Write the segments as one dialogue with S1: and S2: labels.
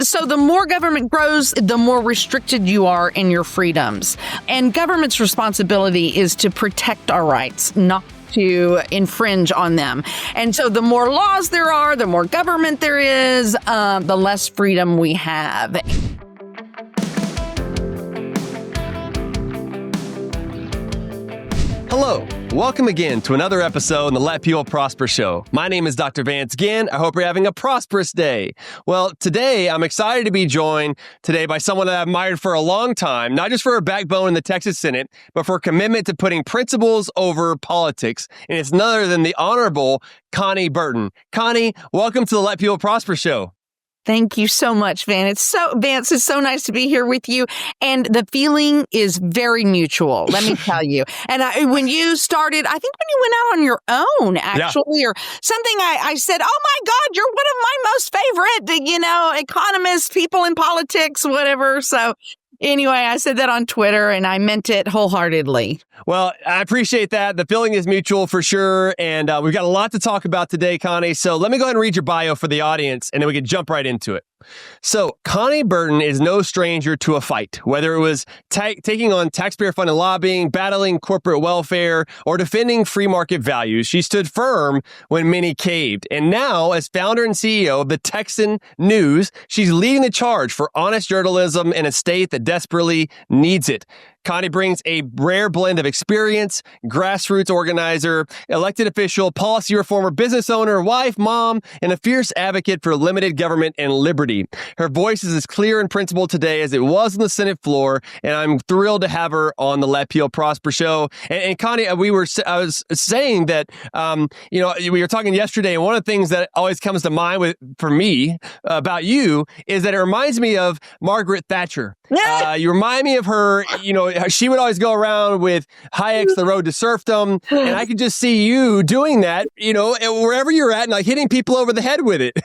S1: So the more government grows, the more restricted you are in your freedoms. And government's responsibility is to protect our rights, not to infringe on them. And so the more laws there are, the more government there is, the less freedom we have.
S2: Hello, welcome again to another episode in the Let People Prosper show. My name is Dr. Vance Ginn. I hope you're having a prosperous day. Well, today I'm excited to be joined today by someone that I've admired for a long time, not just for her backbone in the Texas Senate, but for her commitment to putting principles over politics. And it's none other than the Honorable Konni Burton. Konni, welcome to the Let People Prosper show.
S1: Thank you so much, Vance. It's so nice to be here with you. And the feeling is very mutual, let me tell you. And when you started, I think when you went out on your own, actually, or something, I said, oh my God, you're one of my most favorite, economists, people in politics, whatever. So anyway, I said that on Twitter and I meant it wholeheartedly.
S2: Well, I appreciate that. The feeling is mutual for sure. And we've got a lot to talk about today, Konni. So let me go ahead and read your bio for the audience and then we can jump right into it. So Konni Burton is no stranger to a fight, whether it was taking on taxpayer-funded lobbying, battling corporate welfare, or defending free market values. She stood firm when many caved. And now, as founder and CEO of the Texan News, she's leading the charge for honest journalism in a state that desperately needs it. Konni brings a rare blend of experience, grassroots organizer, elected official, policy reformer, business owner, wife, mom, and a fierce advocate for limited government and liberty. Her voice is as clear and principled today as it was on the Senate floor, and I'm thrilled to have her on the Let People Prosper show. And Konni, I was saying that, we were talking yesterday, and one of the things that always comes to mind for me about you is that it reminds me of Margaret Thatcher. You remind me of her, she would always go around with Hayek's The Road to Serfdom, and I could just see you doing that, wherever you're at, and like hitting people over the head with it.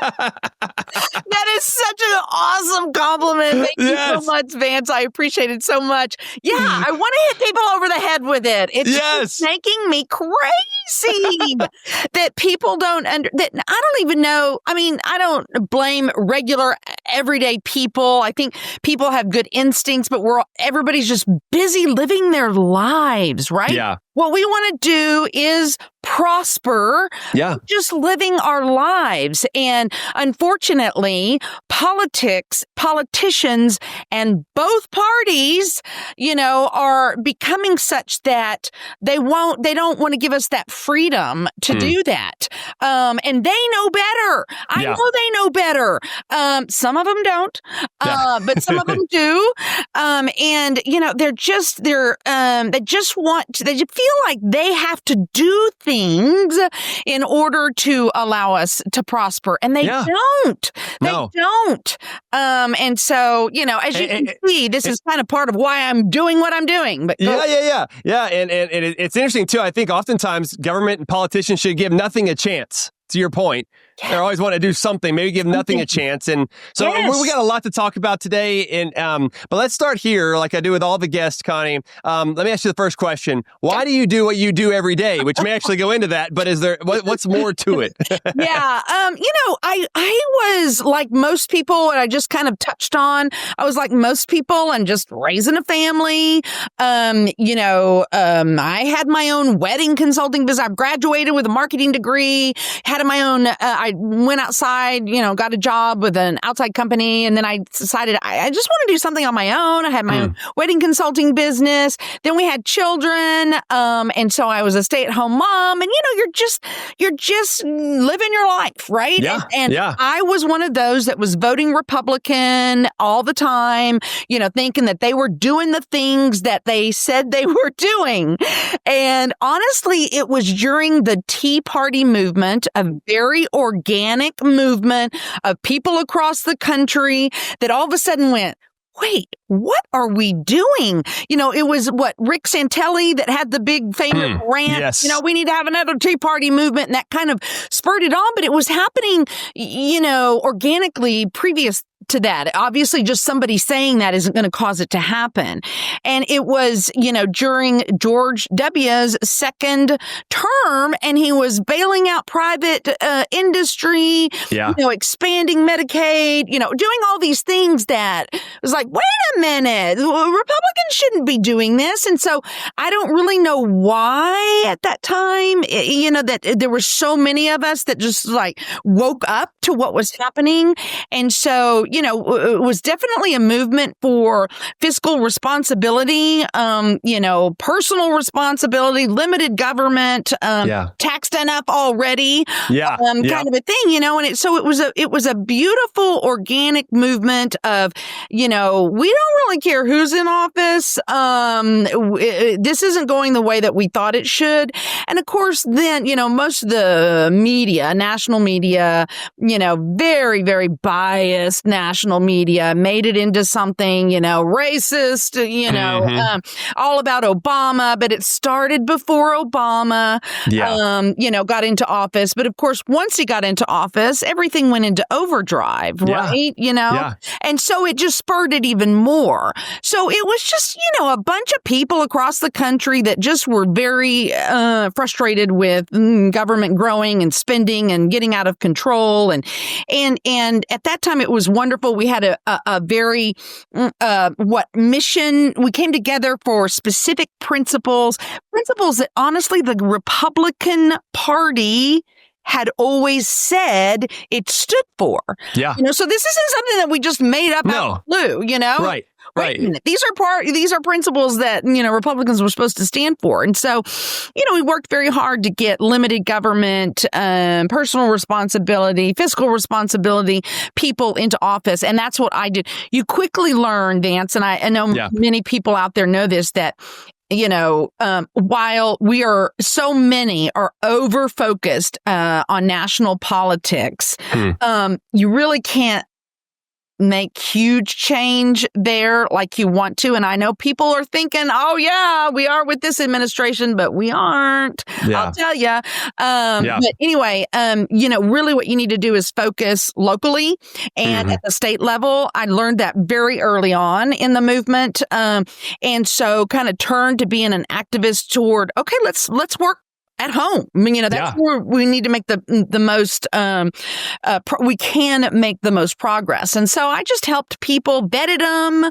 S1: That is such an awesome compliment. Thank you so much, Vance. I appreciate it so much. Yeah, I want to hit people over the head with it. It's just making me crazy that people that I don't even know. I mean, I don't blame regular everyday people. I think people have good instincts, but everybody's just busy living their lives, right? Yeah. What we want to do is prosper, just living our lives. And unfortunately, politicians, and both parties, are becoming such that they don't want to give us that freedom to do that. And they know better. I know they know better. Some of them don't, but some of them do. And they just feel like they have to do things in order to allow us to prosper. And they don't. They don't. And so, as you can see, this is kind of part of why I'm doing what I'm doing. But
S2: Yeah. And it's interesting, too. I think oftentimes government and politicians should give nothing a chance. To your point, they always want to do something, maybe give nothing a chance. And so we got a lot to talk about today. And but let's start here, like I do with all the guests, Konni. Let me ask you the first question. Why do you do what you do every day? Which may actually go into that, but is there what's more to it?
S1: I was like most people, and I just kind of touched on, I was like most people and just raising a family. I had my own wedding consulting business. I graduated with a marketing degree, had my own, I went outside, got a job with an outside company. And then I decided I just want to do something on my own. I had my own wedding consulting business. Then we had children. And so I was a stay-at-home mom. And, you're just living your life, right?
S2: Yeah.
S1: And I was one of those that was voting Republican all the time, thinking that they were doing the things that they said they were doing. And honestly, it was during the Tea Party movement, a very organic movement of people across the country that all of a sudden went, wait, what are we doing? It was Rick Santelli that had the big famous rant.
S2: Yes.
S1: We need to have another Tea Party movement, and that kind of spurred it on. But it was happening, organically previous to that. Obviously, just somebody saying that isn't going to cause it to happen. And it was, during George W.'s second term, and he was bailing out private industry, expanding Medicaid, doing all these things that was like, wait a minute, Republicans shouldn't be doing this. And so I don't really know why at that time, that there were so many of us that just like woke up to what was happening. And so, it was definitely a movement for fiscal responsibility, personal responsibility, limited government, taxed enough already, kind of a thing, and so it was a beautiful organic movement of, we don't really care who's in office. This isn't going the way that we thought it should. And of course, then, most of the media, national media, very, very biased national media made it into something, racist, all about Obama, but it started before Obama, got into office. But of course, once he got into office, everything went into overdrive, right? And so it just spurred it even more. So it was just, a bunch of people across the country that just were very frustrated with government growing and spending and getting out of control. And at that time, it was wonderful. We had a very, mission. We came together for specific principles that honestly the Republican Party had always said it stood for.
S2: Yeah.
S1: So this isn't something that we just made up out of the blue,
S2: Right. Right.
S1: These are principles that, Republicans were supposed to stand for. And so, we worked very hard to get limited government, personal responsibility, fiscal responsibility, people into office. And that's what I did. You quickly learn, Vance, and I know many people out there know this, that while we are so many are over focused on national politics, you really can't make huge change there like you want to. And I know people are thinking, oh, yeah, we are with this administration, but we aren't. I'll tell you. But anyway, really what you need to do is focus locally and at the state level. I learned that very early on in the movement. And so kind of turned to being an activist toward, okay, let's work at home. I mean, that's where we need to make the most, we can make the most progress. And so I just helped people, vetted them,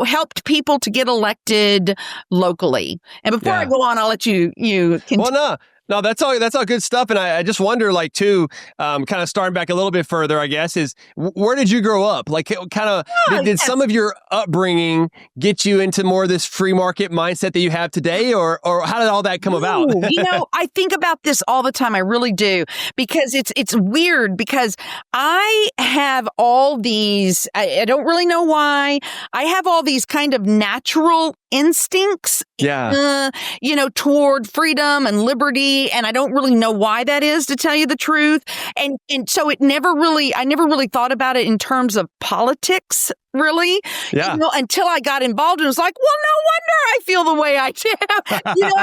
S1: helped people to get elected locally. And before I go on, I'll let you continue.
S2: Well, no, that's all good stuff. And I just wonder, like, too, kind of starting back a little bit further, I guess, is where did you grow up? Like, kind of, did some of your upbringing get you into more of this free market mindset that you have today? Or how did all that come about?
S1: I think about this all the time. I really do, because it's weird, because I have all these, I don't really know why, I have all these kind of natural instincts, toward freedom and liberty. And I don't really know why that is, to tell you the truth. And so I never really thought about it in terms of politics, really, until I got involved, and it was like, well, no wonder I feel the way I do.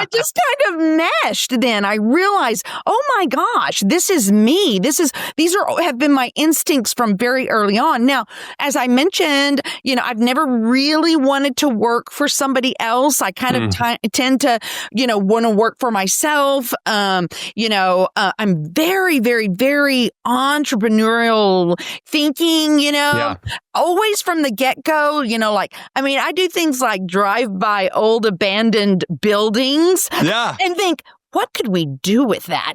S1: It just kind of meshed. Then I realized, oh my gosh, this is me. These have been my instincts from very early on. Now, as I mentioned, I've never really wanted to work for somebody else. I kind of tend to, want to work for myself. I'm very, very, very entrepreneurial thinking, always from the get-go, I do things like drive by old abandoned buildings and think, what could we do with that?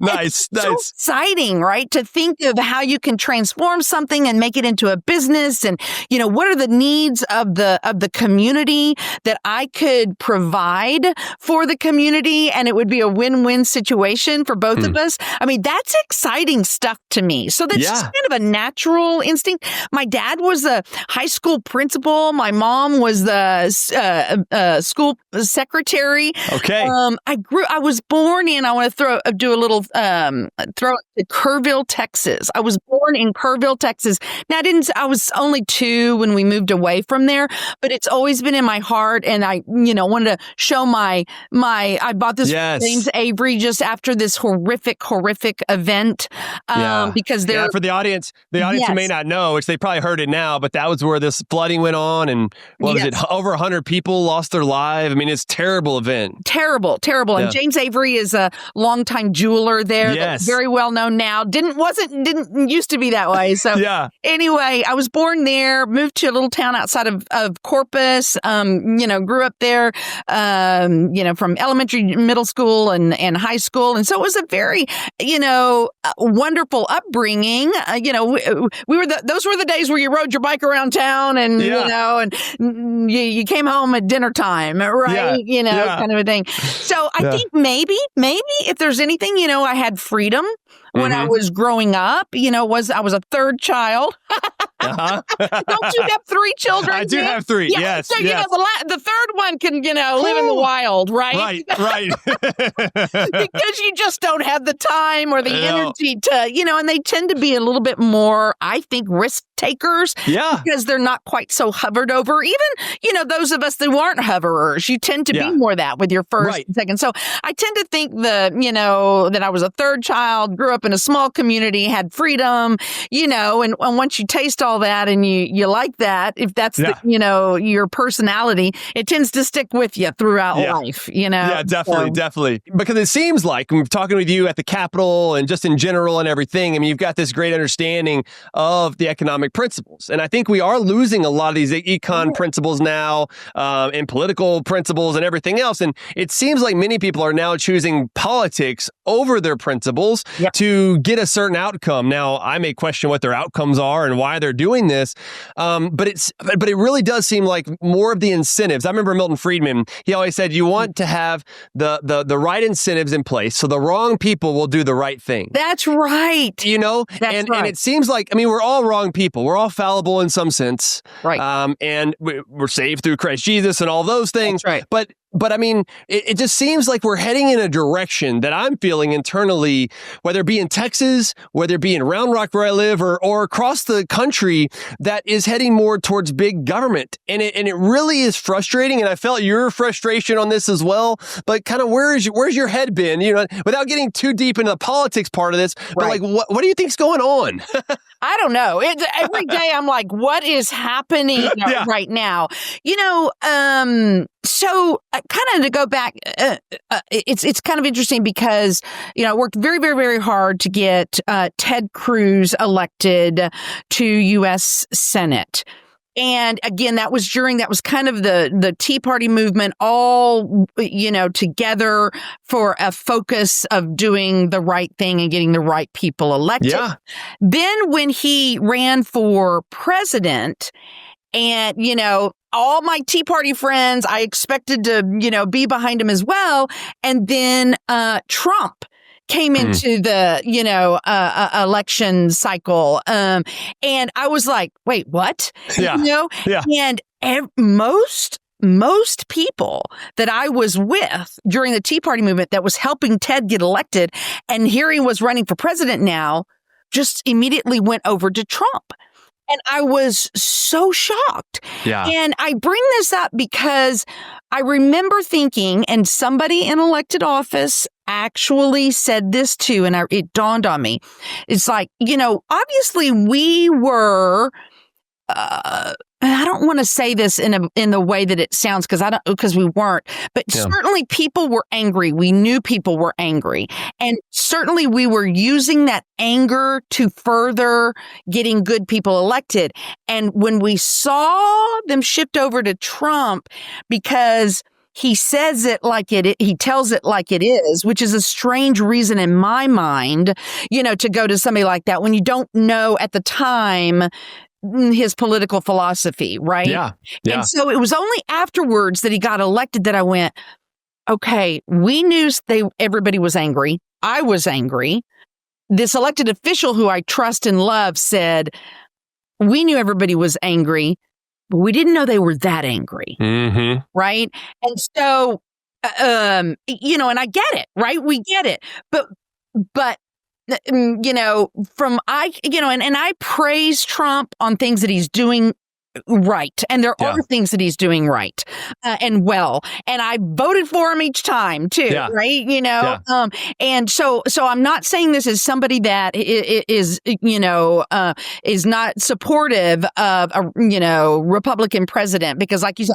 S2: Nice.
S1: So exciting, right? To think of how you can transform something and make it into a business, and what are the needs of the community that I could provide for the community, and it would be a win-win situation for both of us. I mean, that's exciting stuff to me. So that's just kind of a natural instinct. My dad was a high school principal. My mom was the school secretary.
S2: Okay.
S1: I was born in, I want to do a little, throw it to Kerrville, Texas. I was born in Kerrville, Texas. Now, I was only 2 when we moved away from there, but it's always been in my heart. And I, wanted to show I bought this
S2: Yes.
S1: James Avery just after this horrific event. Because
S2: for the audience who may not know, which they probably heard it now, but that was where this flooding went on. And what was it? Over 100 people lost their lives. I mean, it's a terrible event. Terrible.
S1: Yeah. And James Avery is a longtime jeweler there.
S2: Yes.
S1: Very well known now. Didn't used to be that way. So anyway, I was born there, moved to a little town outside of Corpus, grew up there, from elementary, middle school and high school. And so it was a very, wonderful upbringing. Those were the days where you rode your bike around town and, and you came home at dinner time, right? Kind of a thing. So I think maybe if there's anything, I had freedom when I was growing up, I was a third child. Don't you have 3 children?
S2: I do have 3.
S1: Yeah.
S2: Yes.
S1: So, the third one can, live in the wild, right?
S2: Right.
S1: Because you just don't have the time or the energy to, and they tend to be a little bit more, I think, risk takers. Yeah. Because they're not quite so hovered over. Even, those of us that aren't hoverers, you tend to be more that with your first and second. So I tend to think that I was a third child, grew up in a small community, had freedom, and once you taste all that and you like that, if that's your personality, it tends to stick with you throughout life,
S2: Yeah, definitely. Because it seems like, when we're talking with you at the Capitol and just in general and everything, I mean, you've got this great understanding of the economic principles. And I think we are losing a lot of these econ principles now, and political principles and everything else. And it seems like many people are now choosing politics over their principles to get a certain outcome. Now, I may question what their outcomes are and why they're doing this, but it really does seem like more of the incentives. I remember Milton Friedman, he always said you want to have the right incentives in place so the wrong people will do the right thing.
S1: That's right.
S2: And it seems like, we're all wrong people. We're all fallible in some sense. Right. And we're saved through Christ Jesus and all those things. That's right. But it just seems like we're heading in a direction that I'm feeling internally, whether it be in Texas, whether it be in Round Rock where I live, or across the country, that is heading more towards big government. And it really is frustrating. And I felt your frustration on this as well. But kind of where's your head been? Without getting too deep into the politics part of this, but like, what do you think's going on?
S1: I don't know. Every day I'm like, what is happening right now? So kind of to go back, it's kind of interesting because, I worked very, very, very hard to get Ted Cruz elected to U.S. Senate. And again, that was kind of the Tea Party movement all, together for a focus of doing the right thing and getting the right people elected. Yeah. Then when he ran for president and, all my Tea Party friends, I expected to, be behind him as well. And then Trump came into the, election cycle. And I was like, wait, what? Yeah. And most people that I was with during the Tea Party movement that was helping Ted get elected, and here he was running for president now, just immediately went over to Trump. And I was so shocked. Yeah. And I bring this up because I remember thinking, and somebody in elected office actually said this too, and it dawned on me. It's like, obviously we were, I don't want to say this in the way that it sounds because we weren't, but certainly people were angry. We knew people were angry, and certainly we were using that anger to further getting good people elected. And when we saw them shift over to Trump, because he says it like he tells it like it is, which is a strange reason in my mind, to go to somebody like that when you don't know at the time his political philosophy, right? Yeah. And so it was only afterwards that he got elected that I went, okay, we knew everybody was angry. I was angry. This elected official who I trust and love said, we knew everybody was angry, but we didn't know they were that angry. Mm-hmm. Right? And so and I get it, right? We get it. But, and I praise Trump on things that he's doing right. And there are things that he's doing right and well. And I voted for him each time too, right? And so I'm not saying this as somebody that is not supportive of a, Republican president, because like you said,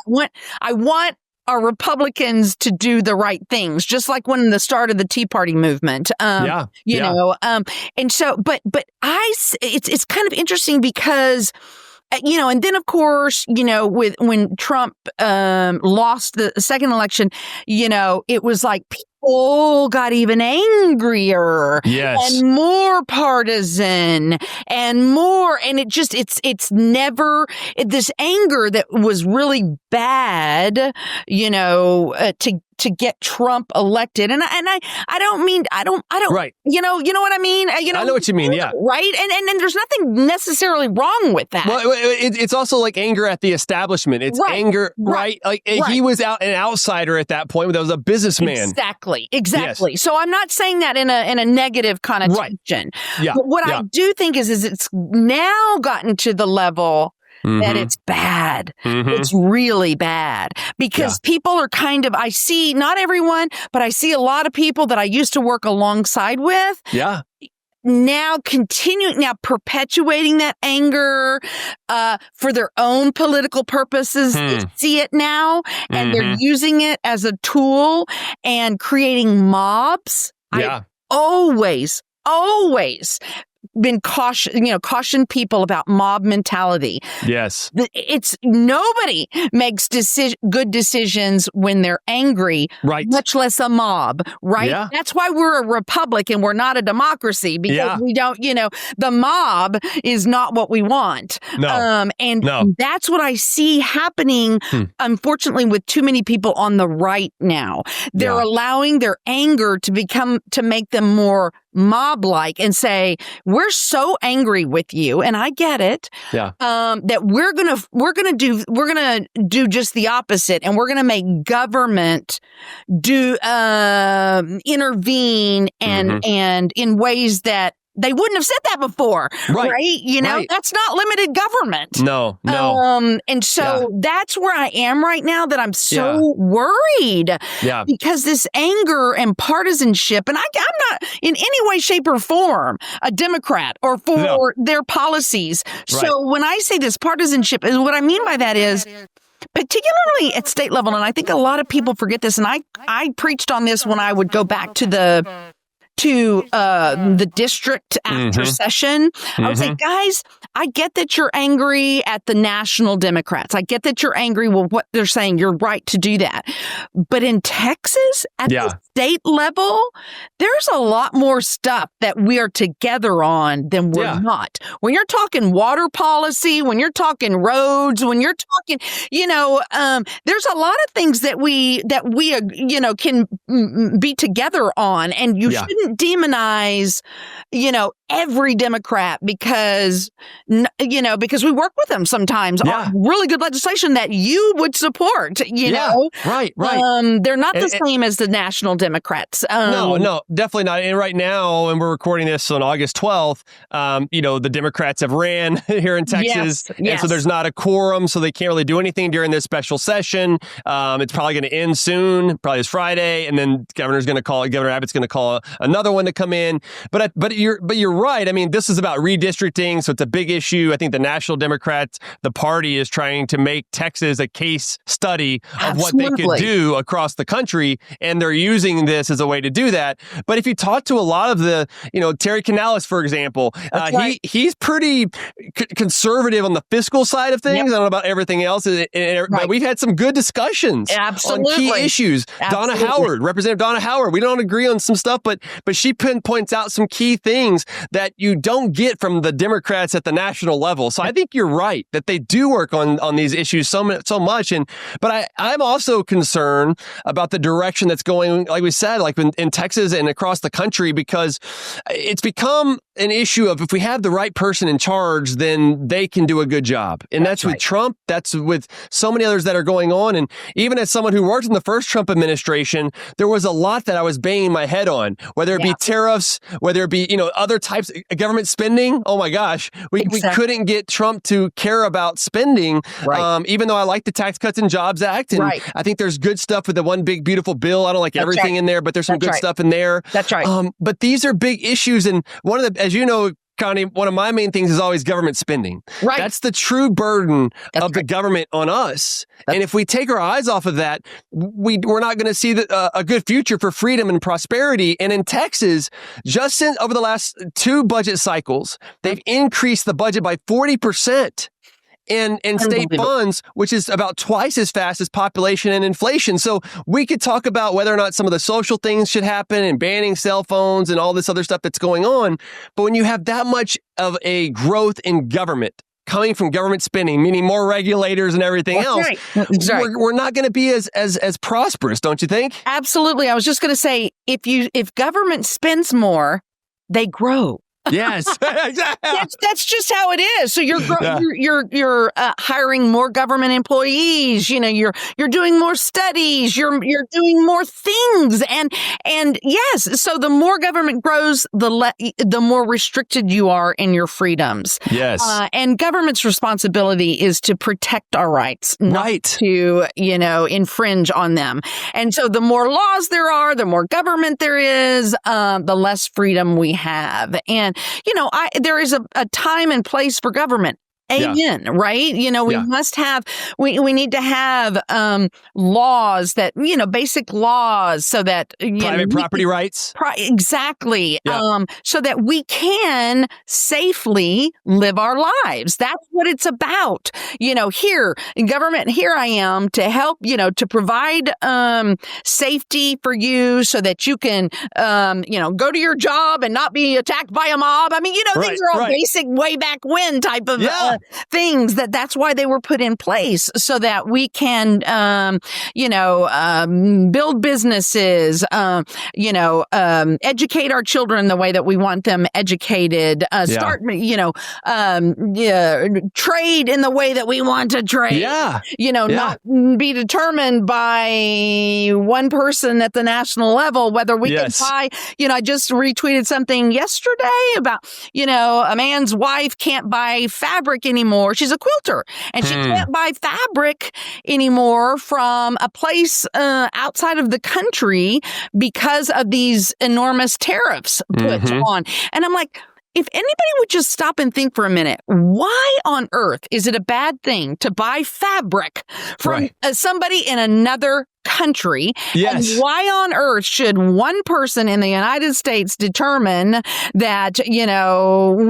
S1: I want our Republicans to do the right things, just like when the start of the Tea Party movement, and so, but it's kind of interesting because, and then of course, when Trump lost the second election, it was like people got even angrier and more partisan and it's never this anger that was really bad, to get Trump elected. And I don't right. You know what I mean?
S2: I know what you mean. Yeah.
S1: Right. And there's nothing necessarily wrong with that.
S2: Well, it's also like anger at the establishment. It's anger, right? Like he was an outsider at that point. That was a businessman.
S1: Exactly. Yes. So I'm not saying that in a negative connotation. Right. Yeah. But what I do think is it's now gotten to the level that it's bad. It's really bad because people are I see, not everyone, but I see a lot of people that I used to work alongside with.
S2: Yeah.
S1: Now perpetuating that anger for their own political purposes. They see it now and they're using it as a tool and creating mobs. I always been caution people about mob mentality.
S2: Yes.
S1: It's nobody makes good decisions when they're angry,
S2: right?
S1: Much less a mob, right?
S2: Yeah.
S1: That's why we're a republic and we're not a democracy, because we don't, the mob is not what we want.
S2: No.
S1: That's what I see happening, unfortunately, with too many people on the right now. They're allowing their anger to make them more mob-like and say, we're so angry with you, and I get it. That we're gonna do just the opposite, and we're gonna make government intervene and in ways that they wouldn't have said that before, right? That's not limited government.
S2: No.
S1: And so that's where I am right now, that I'm so worried because this anger and partisanship, and I'm not in any way, shape, or form a Democrat or for their policies. So when I say this partisanship, and what I mean by that is, particularly at state level, and I think a lot of people forget this, and I preached on this when I would go back to the district after session. I would say, guys, I get that you're angry at the national Democrats. I get that you're angry with what they're saying. You're right to do that. But in Texas, at the state level, there's a lot more stuff that we are together on than we're not. When you're talking water policy, when you're talking roads, when you're talking, there's a lot of things that we can be together on, and you shouldn't demonize, every Democrat because we work with them sometimes on really good legislation that you would support, know?
S2: Right.
S1: They're not the same as the national Democrats.
S2: No, definitely not. And right now, and we're recording this on August 12th, the Democrats have ran here in Texas. And so there's not a quorum, so they can't really do anything during this special session. It's probably going to end soon, probably this Friday. And then Governor Abbott's going to call another one to come in. But you're right. I mean, this is about redistricting, so it's a big issue. I think the National Democrats, the party, is trying to make Texas a case study of what they could do across the country, and they're using this as a way to do that. But if you talk to a lot of the, Terry Canales, for example, he's pretty conservative on the fiscal side of things. I don't know about everything else, but we've had some good discussions on key issues. Representative Donna Howard, we don't agree on some stuff, but she points out some key things that you don't get from the Democrats at the national level. So I think you're right that they do work on these issues so much. But I'm also concerned about the direction that's going, like we said, like in Texas and across the country, because it's become an issue of if we have the right person in charge, then they can do a good job. And that's with Trump. That's with so many others that are going on. And even as someone who worked in the first Trump administration, there was a lot that I was banging my head on, whether it be tariffs, whether it be, other types of government spending. Oh my gosh, we couldn't get Trump to care about spending, even though I like the Tax Cuts and Jobs Act. And I think there's good stuff with the One Big Beautiful Bill. I don't like everything in there, but there's some good stuff in there.
S1: That's right.
S2: But these are big issues. And one of the, as you know, Connie, one of my main things is always government spending.
S1: Right.
S2: That's the true burden of the government on us. And if we take our eyes off of that, we're not going to see a good future for freedom and prosperity. And in Texas, just over the last 2 budget cycles, they've increased the budget by 40%. And state funds, which is about twice as fast as population and inflation. So we could talk about whether or not some of the social things should happen and banning cell phones and all this other stuff that's going on. But when you have that much of a growth in government coming from government spending, meaning more regulators and everything else, we're not going to be as prosperous, don't you think?
S1: Absolutely. I was just going to say, if government spends more, they grow.
S2: Yes,
S1: that's just how it is. So you're hiring more government employees. You're doing more studies. You're doing more things. And yes, so the more government grows, the more restricted you are in your freedoms.
S2: Yes,
S1: and government's responsibility is to protect our rights, not to infringe on them. And so the more laws there are, the more government there is, the less freedom we have. And there is a time and place for government. Amen. Right. We must have, we need to have laws that, basic laws so that
S2: private property rights.
S1: Exactly. So that we can safely live our lives. That's what it's about. Here in government, here I am to help, to provide safety for you so that you can, go to your job and not be attacked by a mob. I mean, these are all basic way back when type of things that's why they were put in place so that we can, build businesses, educate our children the way that we want them educated, start, trade in the way that we want to trade, not be determined by one person at the national level, whether we can buy, I just retweeted something yesterday about, a man's wife can't buy fabric anymore. She's a quilter and she can't buy fabric anymore from a place outside of the country because of these enormous tariffs put on. And I'm like, if anybody would just stop and think for a minute, why on earth is it a bad thing to buy fabric from somebody in another country? And why on earth should one person in the United States determine that,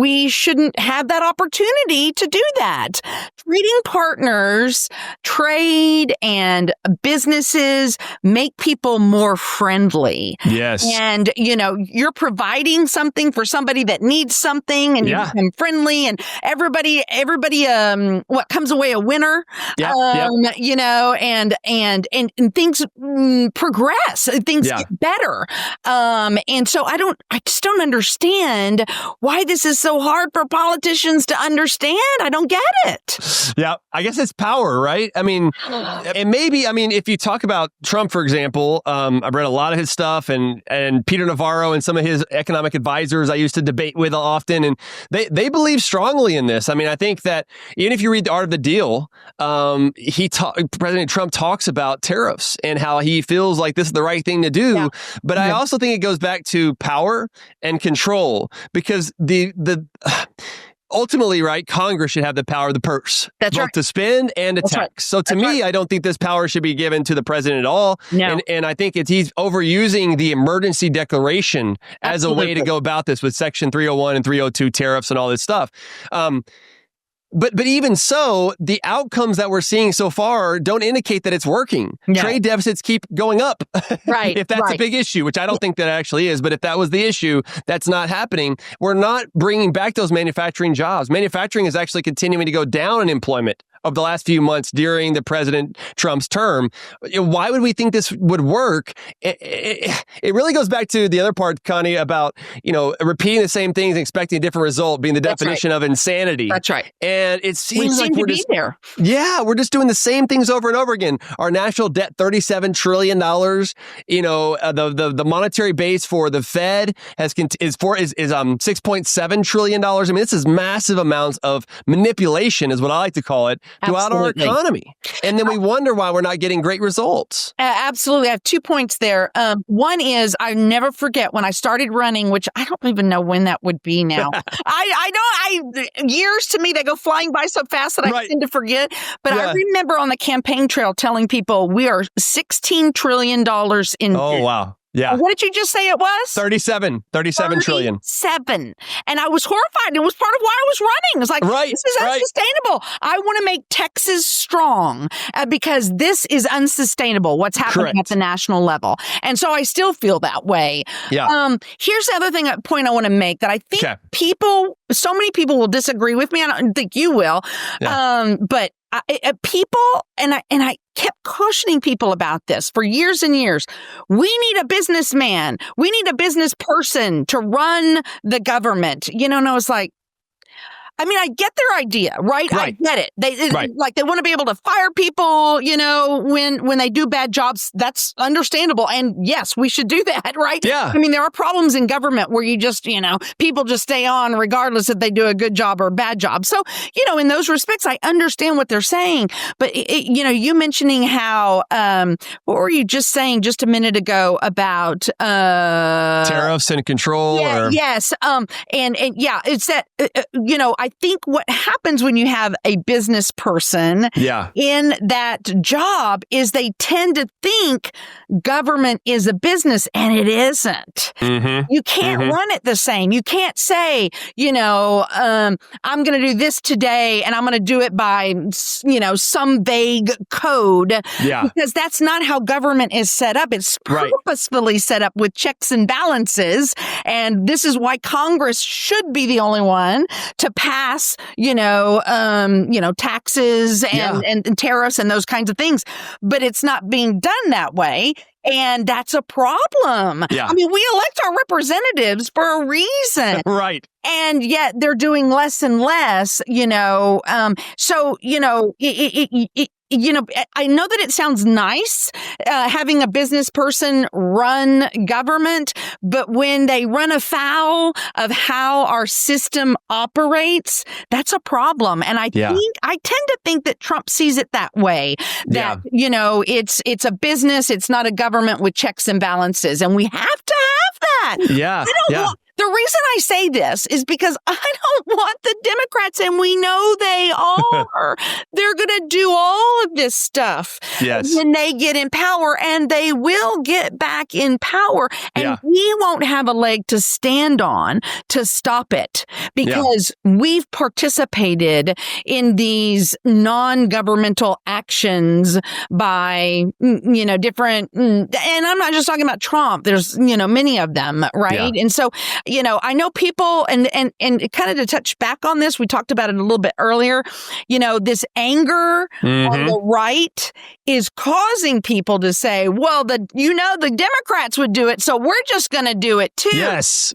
S1: we shouldn't have that opportunity to do that? Treating partners, trade, and businesses make people more friendly.
S2: Yes.
S1: And, you're providing something for somebody that needs something and you become friendly and everybody, comes away a winner, and things progress, things get better. And so I just don't understand why this is so hard for politicians to understand. I don't get it.
S2: Yeah, I guess it's power, right? I mean, and maybe, if you talk about Trump, for example, I've read a lot of his stuff and Peter Navarro and some of his economic advisors I used to debate with often, and they believe strongly in this. I think that even if you read The Art of the Deal, President Trump talks about tariffs and how he feels like this is the right thing to do. Yeah. But I also think it goes back to power and control because ultimately, Congress should have the power of the purse.
S1: That's
S2: both to spend and to tax. So to me, I don't think this power should be given to the president at all.
S1: No.
S2: And I think he's overusing the emergency declaration as a way to go about this with Section 301 and 302 tariffs and all this stuff. But even so, the outcomes that we're seeing so far don't indicate that it's working. No. Trade deficits keep going up.
S1: Right.
S2: If that's a big issue, which I don't think that actually is, but if that was the issue, that's not happening. We're not bringing back those manufacturing jobs. Manufacturing is actually continuing to go down in employment of the last few months during the President Trump's term. Why would we think this would work? It really goes back to the other part, Connie, about, repeating the same things and expecting a different result being the definition of insanity.
S1: That's right.
S2: And it seems like we're just
S1: there.
S2: Yeah, we're just doing the same things over and over again. Our national debt, $37 trillion. The monetary base for the Fed is $6.7 trillion. I mean, this is massive amounts of manipulation, is what I like to call it, throughout our economy. And then we wonder why we're not getting great results.
S1: Absolutely. I have 2 points there. One is I never forget when I started running, which I don't even know when that would be now. Years to me, they go flying by so fast that I tend to forget. But I remember on the campaign trail telling people we are $16 trillion in debt.
S2: Oh, wow. Yeah.
S1: What did you just say it was?
S2: 37 trillion.
S1: 7. And I was horrified. It was part of why I was running. It was like, this is unsustainable. I want to make Texas strong because this is unsustainable, what's happening at the national level. And so I still feel that way.
S2: Yeah.
S1: Here's the other point I want to make that I think so many people will disagree with me. I don't think you will. Yeah. But people, and I kept cautioning people about this for years and years. We need a businessman. We need a business person to run the government. And I was like, I get their idea, right? I get it. They want to be able to fire people, when they do bad jobs. That's understandable. And yes, we should do that, right?
S2: Yeah.
S1: There are problems in government where you just, people just stay on regardless if they do a good job or a bad job. So, in those respects, I understand what they're saying. But, you mentioning how, what were you just saying just a minute ago about
S2: tariffs and control?
S1: Yes. It's that, I think what happens when you have a business person in that job is they tend to think government is a business, and it isn't.
S2: Mm-hmm.
S1: You can't run it the same. You can't say, I'm going to do this today and I'm going to do it by, some vague code.
S2: Yeah.
S1: Because that's not how government is set up. It's purposefully set up with checks and balances. And this is why Congress should be the only one to pass, taxes and tariffs and those kinds of things. But it's not being done that way. And that's a problem.
S2: Yeah.
S1: We elect our representatives for a reason.
S2: Right.
S1: And yet they're doing less and less, I know that it sounds nice having a business person run government, but when they run afoul of how our system operates, that's a problem. And I tend to think that Trump sees it that way. That it's a business, it's not a government with checks and balances, and we have to have that.
S2: Yeah.
S1: The reason I say this is because I don't want the Democrats, and we know they are. They're going to do all of this stuff when they get in power, and they will get back in power. And we won't have a leg to stand on to stop it because we've participated in these non-governmental actions by, different, and I'm not just talking about Trump. There's, many of them, right? And so, I know people, and kind of to touch back on this, we talked about it a little bit earlier, this anger on the right is causing people to say, well, the Democrats would do it, so we're just going to do it too.
S2: Yes.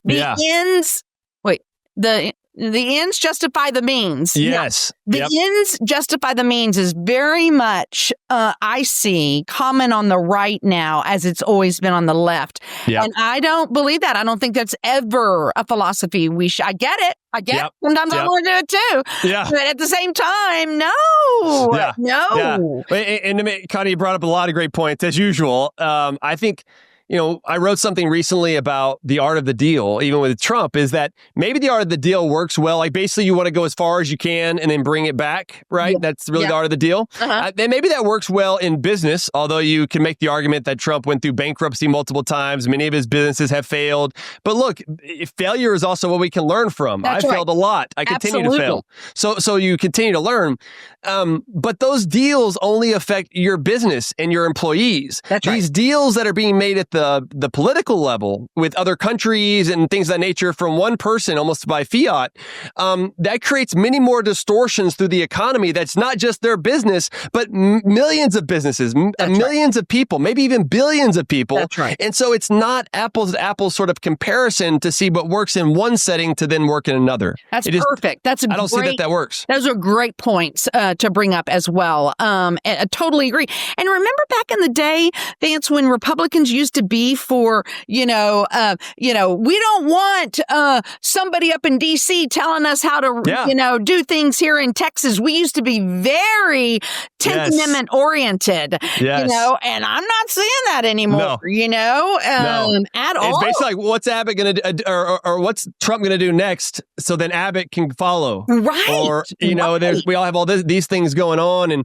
S1: The ends justify the means.
S2: Yes.
S1: The ends justify the means is very much, I see, common on the right now as it's always been on the left.
S2: Yep.
S1: And I don't believe that. I don't think that's ever a philosophy I get it. I get it. Sometimes I want to do it too.
S2: Yeah.
S1: But at the same time, no. No.
S2: Yeah. And Connie, you brought up a lot of great points, as usual. I think I wrote something recently about the art of the deal, even with Trump, is that maybe the art of the deal works well. Like basically you want to go as far as you can and then bring it back, right? Yeah. That's really the art of the deal. And maybe that works well in business, although you can make the argument that Trump went through bankruptcy multiple times. Many of his businesses have failed. But look, failure is also what we can learn from. I failed a lot. I continue to fail. So you continue to learn. But those deals only affect your business and your employees.
S1: That's right.
S2: These deals that are being made at the political level with other countries and things of that nature from one person almost by fiat, that creates many more distortions through the economy. That's not just their business, but millions of businesses, millions of people, maybe even billions of people.
S1: That's right.
S2: And so it's not apples to apples sort of comparison to see what works in one setting to then work in another.
S1: That's perfect. I don't
S2: see that works.
S1: Those are great points to bring up as well. I totally agree. And remember back in the day, Vance, when Republicans used to be for, we don't want somebody up in D.C. telling us how to, do things here in Texas. We used to be very 10th Amendment oriented, and I'm not seeing that anymore, at all.
S2: It's basically like, what's Abbott going to do, or what's Trump going to do next? So then Abbott can follow.
S1: Right.
S2: Or, we all have all these things going on. And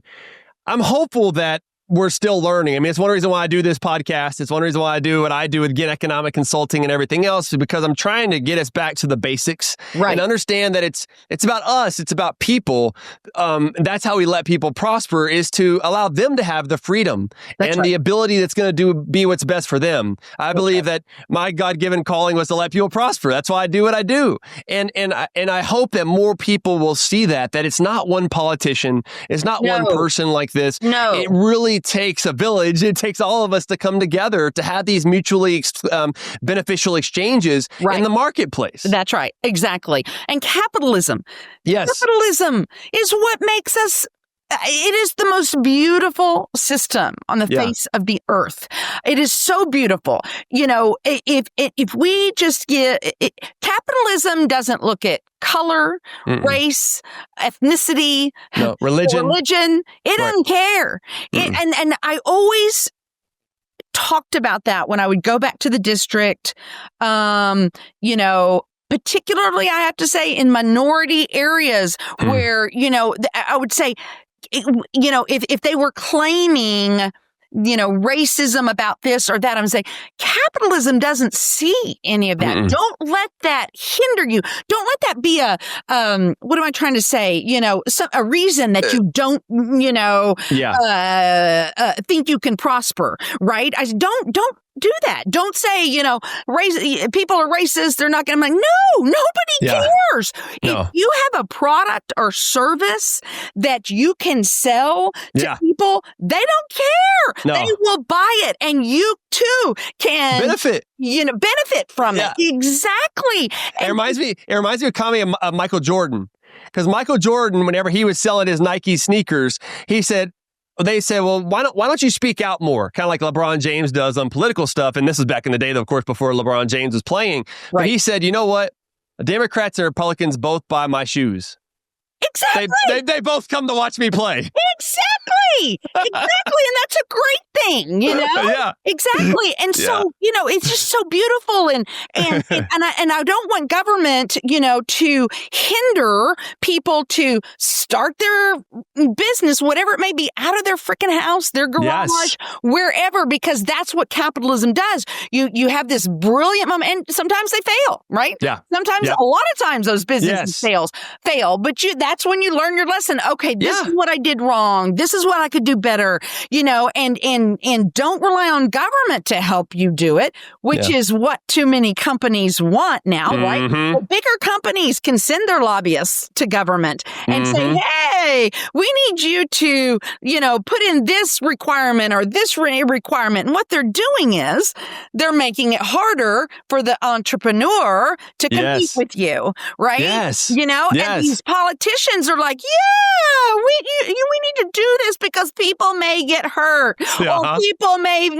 S2: I'm hopeful that we're still learning. I mean, it's one reason why I do this podcast. It's one reason why I do what I do with Ginn Economic Consulting and everything else, because I'm trying to get us back to the basics and understand that it's about us. It's about people. That's how we let people prosper, is to allow them to have the freedom the ability that's going to be what's best for them. I believe that my God-given calling was to let people prosper. That's why I do what I do. And I hope that more people will see that it's not one politician. It's not one person like this.
S1: No.
S2: It really takes a village. It takes all of us to come together to have these mutually beneficial exchanges in the marketplace.
S1: That's right. Exactly. And capitalism.
S2: Yes.
S1: Capitalism is what makes us. It is the most beautiful system on the face of the earth. It is so beautiful. If we just capitalism doesn't look at color, race, ethnicity, religion. It doesn't care. And I always talked about that when I would go back to the district, particularly, I have to say, in minority areas where, I would say, if they were claiming, racism about this or that, I'm saying capitalism doesn't see any of that. Don't let that hinder you. Don't let that be what am I trying to say? A reason that you don't, think you can prosper, right? Don't do that. Don't say, people are racist. They're not going to. I'm like, no, nobody cares. If you have a product or service that you can sell to people, they don't care.
S2: No.
S1: They will buy it, and you too can benefit from it. Exactly.
S2: It reminds me of a comment of Michael Jordan, because Michael Jordan, whenever he was selling his Nike sneakers, they said, well, why don't you speak out more? Kind of like LeBron James does on political stuff. And this is back in the day, though, of course, before LeBron James was playing. Right. But he said, you know what? Democrats and Republicans both buy my shoes.
S1: Exactly.
S2: They both come to watch me play.
S1: Exactly. And that's a great thing,
S2: Yeah.
S1: Exactly. And so, it's just so beautiful. And I don't want government, to hinder people to start their business, whatever it may be, out of their freaking house, their garage, wherever, because that's what capitalism does. You have this brilliant moment, and sometimes they fail, right?
S2: Yeah.
S1: Sometimes, a lot of times those businesses fail, but that's when you learn your lesson. Okay, this is what I did wrong. This is what I could do better, and don't rely on government to help you do it, which is what too many companies want now, right? Well, bigger companies can send their lobbyists to government and say, hey, we need you to, put in this requirement or this requirement. And what they're doing is they're making it harder for the entrepreneur to compete with you, right?
S2: Yes.
S1: And these politicians are like, we need to do this because people may get hurt or people may,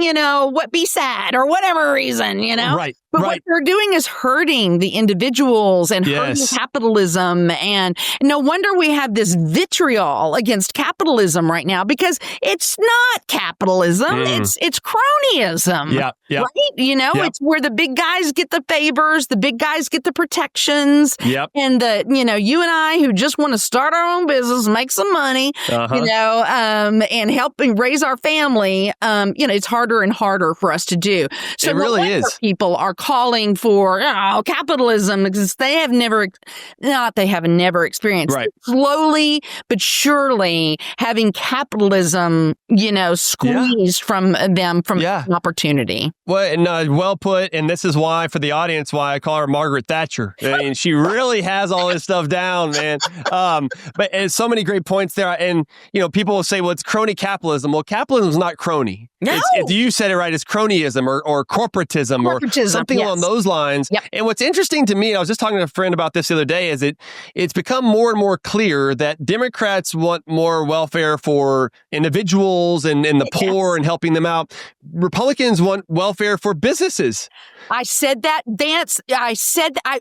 S1: be sad or whatever reason,
S2: Right.
S1: But what they're doing is hurting the individuals and hurting capitalism. And no wonder we have this vitriol against capitalism right now, because it's not capitalism. It's cronyism.
S2: Yeah.
S1: Right? It's where the big guys get the favors, the big guys get the protections.
S2: Yep.
S1: And you and I who just want to start our own business, make some money, and help raise our family, it's harder and harder for us to do. So
S2: it really is.
S1: People are calling for capitalism because they have never experienced it. Slowly but surely having capitalism, squeezed from them from opportunity.
S2: Well put. And this is why, for the audience, why I call her Margaret Thatcher. I mean, she really has all this stuff down, man. But so many great points there. And, people will say, well, it's crony capitalism. Well, capitalism is not crony.
S1: No.
S2: You said it right. It's cronyism or corporatism or something along those lines.
S1: Yep.
S2: And what's interesting to me, I was just talking to a friend about this the other day, is it's become more and more clear that Democrats want more welfare for individuals and the poor and helping them out. Republicans want welfare for businesses.
S1: I said that, Vance.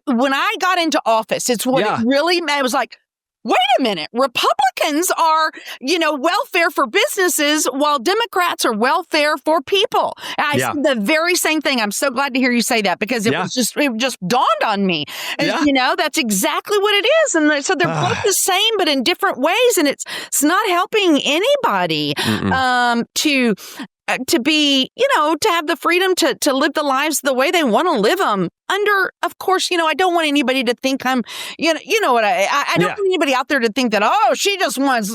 S1: When I got into office, it's what it really meant. I was like, wait a minute. Republicans are, welfare for businesses while Democrats are welfare for people. I said the very same thing. I'm so glad to hear you say that because it just dawned on me. And, that's exactly what it is. And so they're both the same, but in different ways. And it's not helping anybody to be, to have the freedom to live the lives the way they want to live them under, of course, I don't want anybody to think I'm, I don't want anybody out there to think that, oh, she just wants,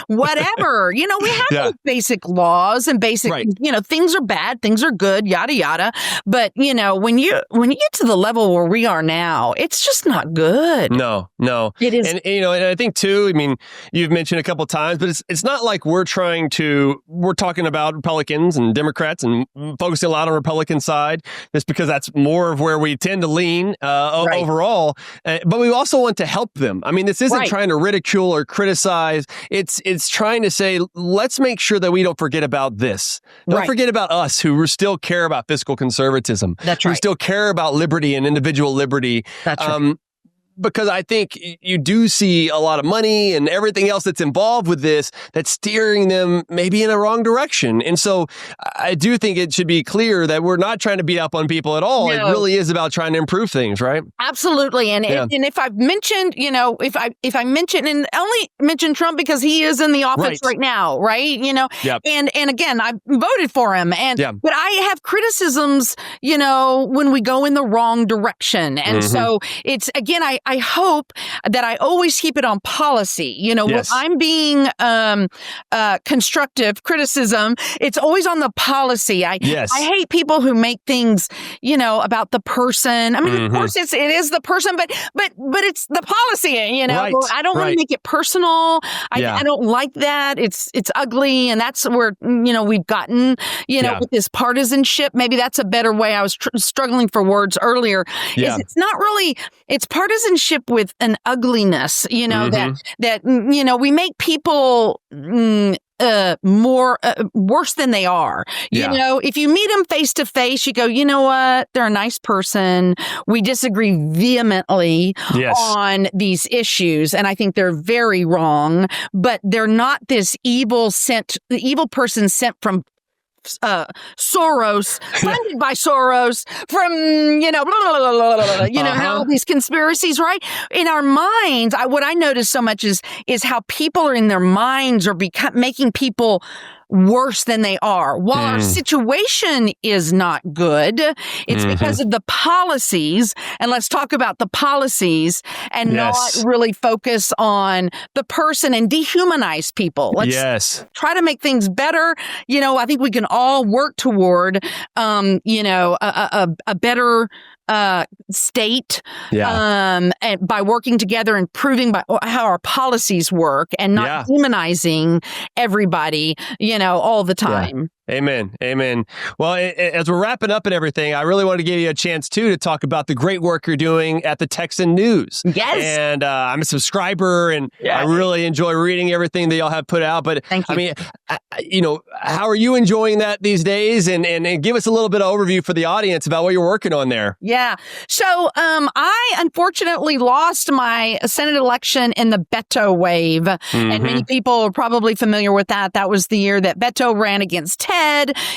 S1: whatever, we have those basic laws and basic, things are bad, things are good, yada, yada. But, when you get to the level where we are now, it's just not good.
S2: No,
S1: it is.
S2: And I think too, you've mentioned a couple of times, but it's not like we're talking about Republicans and Democrats and focusing a lot on Republican side just because that's more of where we tend to lean overall. But we also want to help them. This isn't trying to ridicule or criticize. It's trying to say, let's make sure that we don't forget about this. Don't forget about us who still care about fiscal conservatism.
S1: That's
S2: who still care about liberty and individual liberty.
S1: That's right.
S2: Because I think you do see a lot of money and everything else that's involved with this that's steering them maybe in a wrong direction. And so I do think it should be clear that we're not trying to beat up on people at all. No. It really is about trying to improve things, right?
S1: Absolutely. And if I've mentioned, if I mention and only mention Trump because he is in the office right now, right? And again, I voted for him. But I have criticisms, when we go in the wrong direction. And so it's, again, I hope that I always keep it on policy. When I'm being constructive criticism, it's always on the policy. I hate people who make things, about the person. Of course, it is the person, but it's the policy. I don't want to make it personal. I don't like that. It's ugly, and that's where we've gotten with this partisanship. Maybe that's a better way. I was struggling for words earlier. Is it's not really. It's partisanship with an ugliness, that we make people more worse than they are. If you meet them face to face, you go, you know what? They're a nice person. We disagree vehemently on these issues, and I think they're very wrong. But they're not this evil person sent from Soros, funded by Soros, from, how all these conspiracies, right? In our minds, what I notice so much is how people are in their minds are making people worse than they are. While our situation is not good, it's because of the policies. And let's talk about the policies and not really focus on the person and dehumanize people. Let's try to make things better. I think we can all work toward, a better state and by working together and proving by how our policies work and not demonizing everybody, all the time.
S2: Amen. Well, as we're wrapping up and everything, I really want to give you a chance, too, to talk about the great work you're doing at the Texan News.
S1: Yes.
S2: And I'm a subscriber, and I really enjoy reading everything that y'all have put out. But,
S1: thank you.
S2: How are you enjoying that these days? And give us a little bit of overview for the audience about what you're working on there.
S1: Yeah. So I unfortunately lost my Senate election in the Beto wave. And many people are probably familiar with that. That was the year that Beto ran against Ted.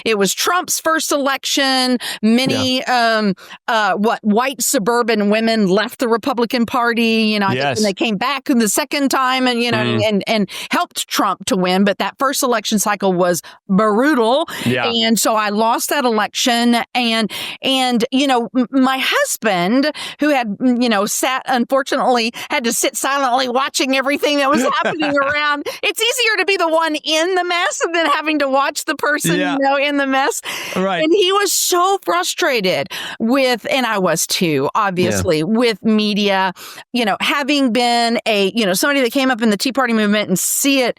S1: It was Trump's first election. Many white suburban women left the Republican Party. I think when they came back the second time and helped Trump to win. But that first election cycle was brutal. Yeah. And so I lost that election. And my husband, who had, unfortunately had to sit silently watching everything that was happening around. It's easier to be the one in the mess than having to watch the person person, in the mess.
S2: Right.
S1: And he was so frustrated with, and I was too, obviously, with media, having been somebody that came up in the Tea Party movement and see it,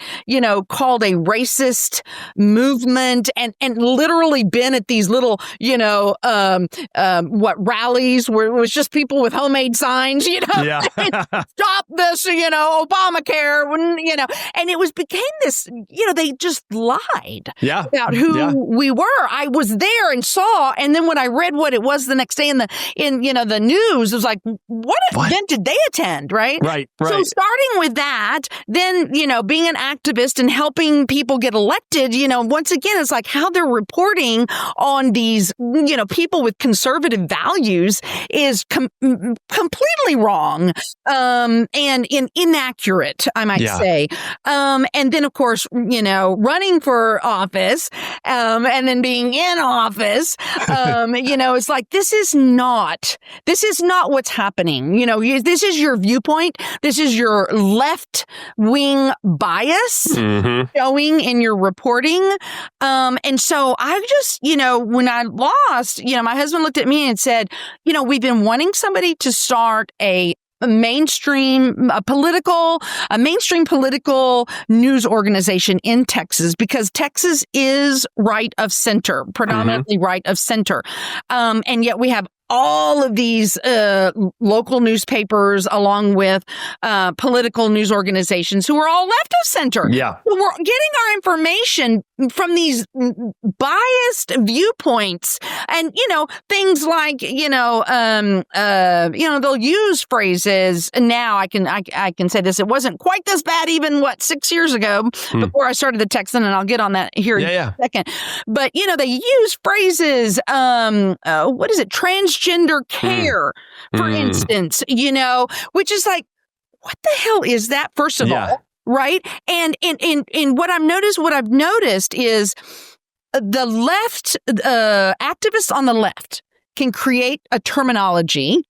S1: called a racist movement and literally been at these little, rallies where it was just people with homemade signs, stop this, Obamacare, and it became this, they just lied about who we were. I was there and saw, and then when I read what it was the next day in the news, it was like, what event did they attend, right?
S2: Right.
S1: So starting with that, then, being an activist and helping people get elected, once again, it's like how they're reporting on these, people with conservative values is completely wrong and inaccurate, I might say. And then, of course, running for office and then being in office, it's like, this is not what's happening. This is your viewpoint. This is your left wing bias showing in your reporting. And so I just, when I lost, my husband looked at me and said, we've been wanting somebody to start a mainstream political news organization in Texas, because Texas is right of center, predominantly right of center. And yet we have all of these local newspapers along with political news organizations who are all left of center.
S2: Yeah.
S1: So we're getting our information from these biased viewpoints and, things like, they'll use phrases. And now I can say this. It wasn't quite this bad even 6 years ago before I started the Texan, and I'll get on that here in a second. But, they use phrases, what is it? Transgender care, for instance, which is like, what the hell is that, first of all? Right. And what I've noticed is the left, activists on the left can create a terminology,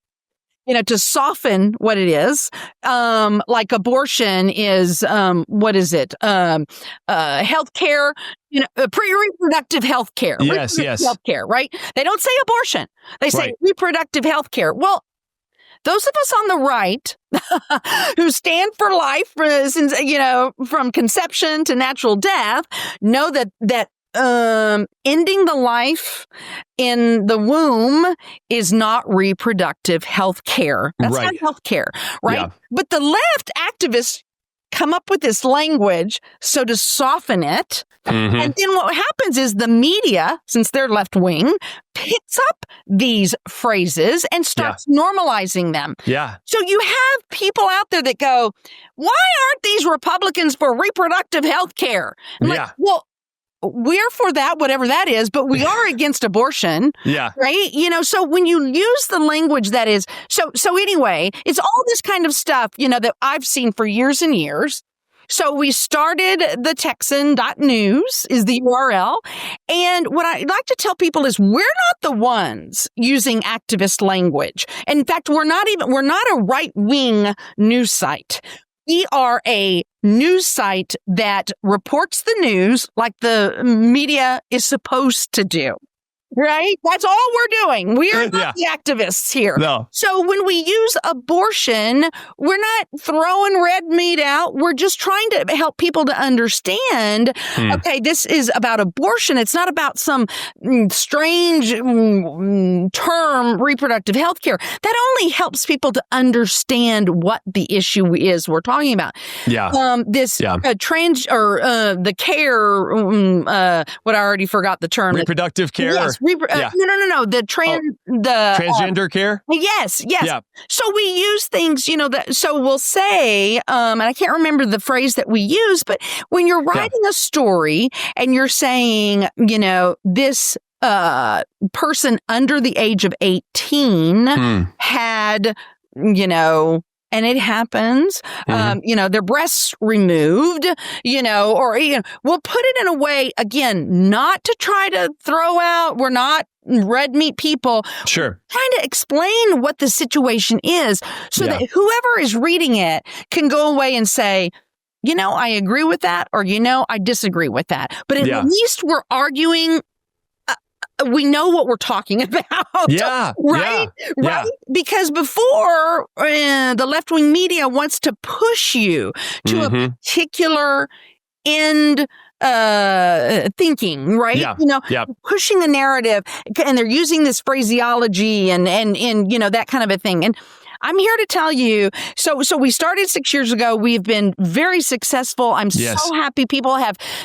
S1: to soften what it is. Like abortion is, what is it? Healthcare, pre-reproductive healthcare.
S2: Yes.
S1: Healthcare, right? They don't say abortion. They say reproductive healthcare. Well, those of us on the right who stand for life, from conception to natural death, know that ending the life in the womb is not reproductive health care. That's not health care, right? Yeah. But the left activists come up with this language so to soften it. And then what happens is the media, since they're left wing, picks up these phrases and starts normalizing them. Yeah. So you have people out there that go, why aren't these Republicans for reproductive health care? Like, well, we're for that, whatever that is, but we are against abortion. Yeah. Right? So when you use the language that is, so anyway, it's all this kind of stuff, that I've seen for years and years. So we started the Texan.news is the URL. And what I like to tell people is we're not the ones using activist language. In fact, we're not a right-wing news site. We are a news site that reports the news like the media is supposed to do. Right? That's all we're doing. We are not the activists here. No. So when we use abortion, we're not throwing red meat out. We're just trying to help people to understand, okay, this is about abortion. It's not about some strange term, reproductive health care. That only helps people to understand what the issue is we're talking about. Yeah. Trans or the care, what I already forgot the term.
S2: Reproductive care?
S1: Yes. No. The
S2: transgender care?
S1: Yes. Yeah. So we use things, so we'll say, and I can't remember the phrase that we use, but when you're writing a story and you're saying, this person under the age of 18 had, and it happens, their breasts removed, we'll put it in a way, again, not to try to throw out, we're not red meat people. Sure. Trying to explain what the situation is so that whoever is reading it can go away and say, I agree with that, or, I disagree with that. But at least we're arguing. We know what we're talking about.
S2: Yeah.
S1: Right?
S2: Yeah,
S1: right? Yeah. Because before, the left-wing media wants to push you to a particular end thinking, right?
S2: Yeah.
S1: Pushing a narrative, and they're using this phraseology and that kind of a thing. And I'm here to tell you, so we started 6 years ago. We've been very successful. I'm so happy people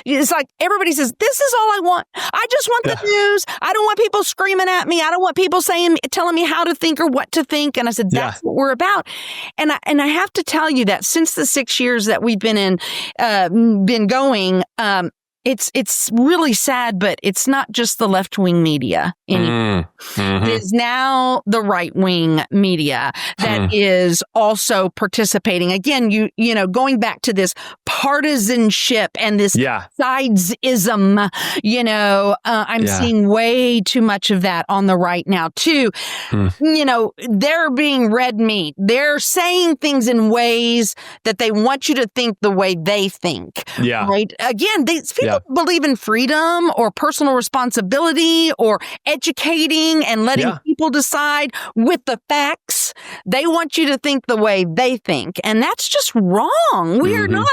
S1: it's like everybody says, this is all I want. I just want the news. I don't want people screaming at me. I don't want people telling me how to think or what to think. And I said, that's what we're about. And I have to tell you that since the 6 years that we've been going, it's really sad, but it's not just the left-wing media anymore. It is now the right-wing media that is also participating. Again, going back to this partisanship and this sidesism, I'm seeing way too much of that on the right now too. They're being red meat. They're saying things in ways that they want you to think the way they think. Yeah. Right? Again, these people believe in freedom or personal responsibility or educating and letting people decide with the facts. They want you to think the way they think. And that's just wrong. We're not,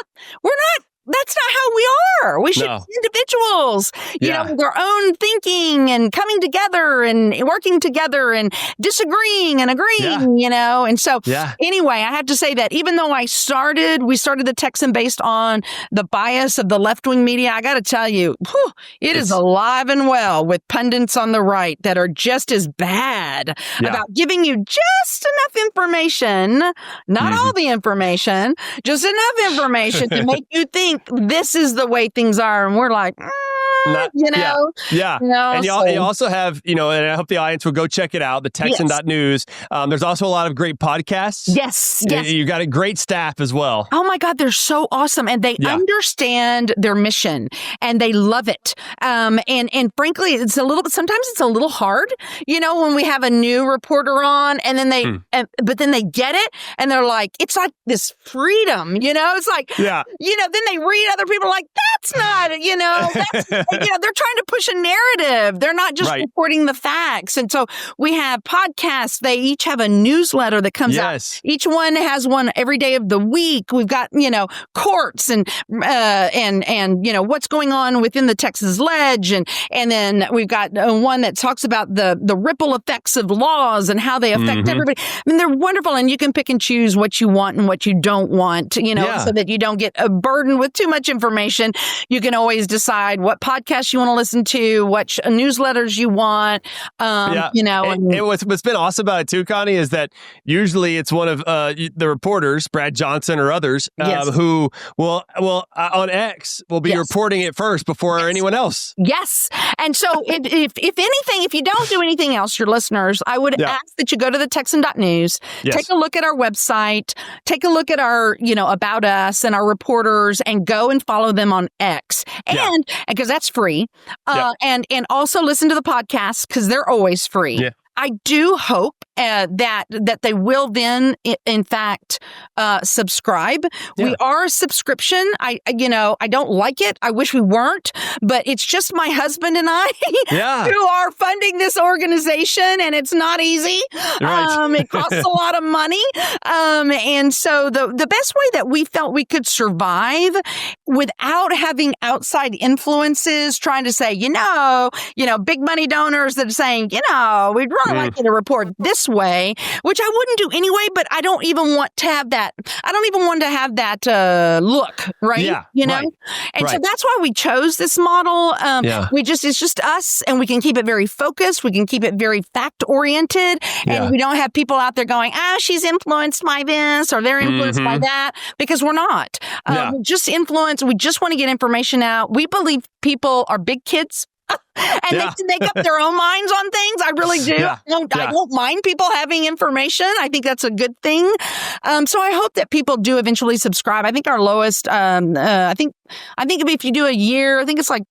S1: that's not how we are. We should be individuals, with their own thinking and coming together and working together and disagreeing and agreeing, And so anyway, I have to say that even though we started the Texan based on the bias of the left-wing media, I got to tell you, it is alive and well with pundits on the right that are just as bad about giving you just enough information, not all the information, just enough information to make you think this is the way things are. And we're like,
S2: And you also have, and I hope the audience will go check it out, the Texan.news. There's also a lot of great podcasts.
S1: Yes.
S2: You got a great staff as well.
S1: Oh my God, they're so awesome. And they understand their mission and they love it. And frankly, sometimes it's a little hard, when we have a new reporter on and then but then they get it and they're like, it's like this freedom, it's like, then they read other people like, that's not, that's, they're trying to push a narrative. They're not just reporting the facts. And so we have podcasts. They each have a newsletter that comes out. Each one has one every day of the week. We've got, courts and what's going on within the Texas Ledge. And then we've got one that talks about the ripple effects of laws and how they affect everybody. I mean, they're wonderful. And you can pick and choose what you want and what you don't want, so that you don't get burdened with too much information. You can always decide what podcasts you want to listen to, what newsletters you want.
S2: And what's been awesome about it too, Connie, is that usually it's one of the reporters, Brad Johnson or others, who will on X will be reporting it first before anyone else.
S1: Yes. And so if anything, if you don't do anything else, your listeners, I would ask that you go to the Texan.news, take a look at our website, take a look at our, about us and our reporters, and go and follow them on X. And because that's free. And also listen to the podcasts because they're always free. Yeah. I do hope that they will then, in fact, subscribe. Yeah. We are a subscription. I don't like it. I wish we weren't, but it's just my husband and I who are funding this organization, and it's not easy. Right. It costs a lot of money. And so the best way that we felt we could survive without having outside influences trying to say, big money donors that are saying, we'd really like you to report this way, which I wouldn't do anyway, but I don't even want to have that. I don't even want to have that look, right? Yeah, And so that's why we chose this model. It's just us, and we can keep it very focused. We can keep it very fact oriented, and we don't have people out there going, she's influenced by this or they're influenced by that, because we're not. We just influence. We just want to get information out. We believe people are big kids. And they can make up their own minds on things. I really do. I don't mind people having information. I think that's a good thing. So I hope that people do eventually subscribe. I think our lowest, I think if you do a year, I think it's like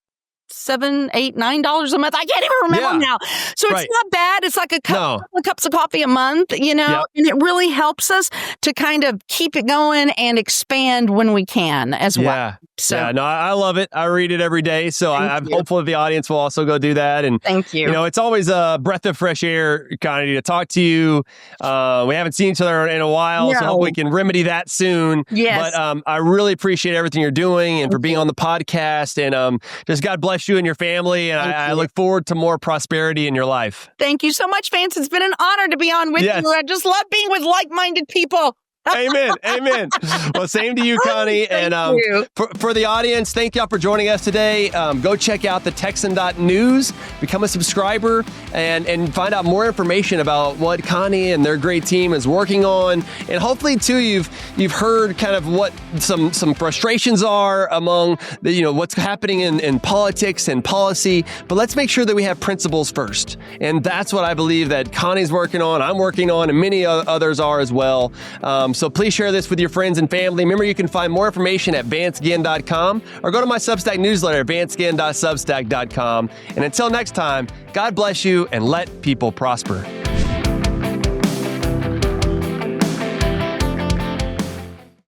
S1: $7, $8, $9 a month. I can't even remember now. So it's not bad. It's like a couple cups of coffee a month, you know, and it really helps us to kind of keep it going and expand when we can as well. So
S2: no, I love it. I read it every day. So I'm hopeful the audience will also go do that. And
S1: thank you.
S2: You know, it's always a breath of fresh air, Connie, to talk to you. We haven't seen each other in a while, so hope we can remedy that soon.
S1: Yes.
S2: But I really appreciate everything you're doing and for being on the podcast. And just God bless you and your family. And I look forward to more prosperity in your life.
S1: Thank you so much, Vance. It's been an honor to be on with you. I just love being with like-minded people.
S2: Amen. Amen. Well, same to you, Connie.
S1: Thank you.
S2: For the audience, thank y'all for joining us today. Go check out the Texan.news, become a subscriber, and find out more information about what Connie and their great team is working on. And hopefully, too, you've heard kind of what some frustrations are among the, you know, what's happening in politics and policy. But let's make sure that we have principles first. And that's what I believe that Connie's working on, I'm working on, and many others are as well. So please share this with your friends and family. Remember, you can find more information at vanceginn.com or go to my Substack newsletter, vanceginn.substack.com. And until next time, God bless you and let people prosper.